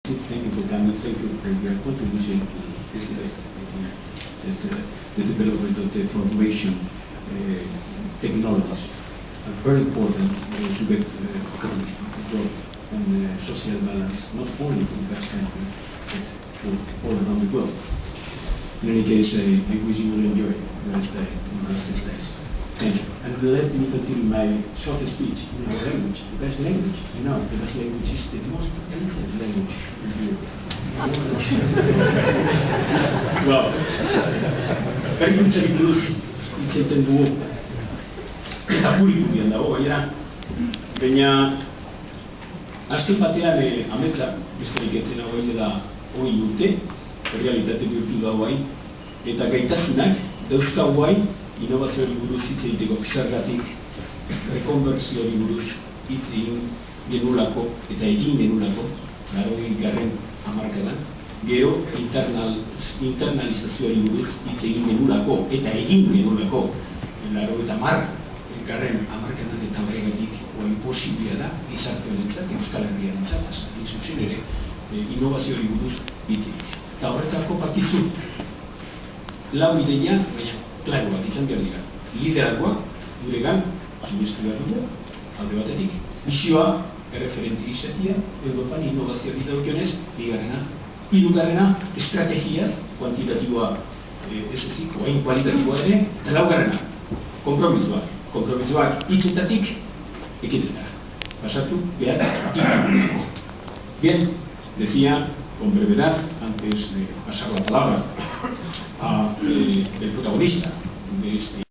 Thank you for coming. Thank you for your contribution to this debate. The development of the formation technologies are very important to get economic growth and social balance, not only for the Basque Country, but for all around the world. In any case, I wish you will enjoy the rest day in these days. Thank you. And let me continue my short speech in our language, the best language. You know, the best language is the most intelligent language in Europe. Well, berrikuntza buruz hitz egiten dugu eta curriculumean dago gainera, baina azken batean ametsa besterik etzen hau da 20 urte, errealitate bihurtu da guain, eta gaitasunak dauzka guain innovazioari buruz hitz egiteko pizargatik, rekonbertsioari buruz hitz egin genulako eta egin genulako, 80. hamarkadan, gero internalizazioari buruz hitz egin genulako eta egin genulako, 80. hamarkadan eta horregatik imposiblia da gizarte honetan, Euskal Herriarentzat, hain zuzen ere, innovazioari buruz hitz egin. Eta horretako bakizu, lau ideia, baina klaro bat izan behar dira. Lidergoa, guregan, zinezko behar dugu, alde batetik. Misioa, erreferente izatea, Europan innovazioari daukionez, bigarrena. Hirugarrena, estrategia, kuantitatiboa ez ezik, oain kualitatiboa ere, eta laugarrena, kompromisoak. Kompromisoak hitzetatik, eketetara. Pasatu behar ditu. Bien, decía con brevedad, antes de pasar la palabra al protagonista de este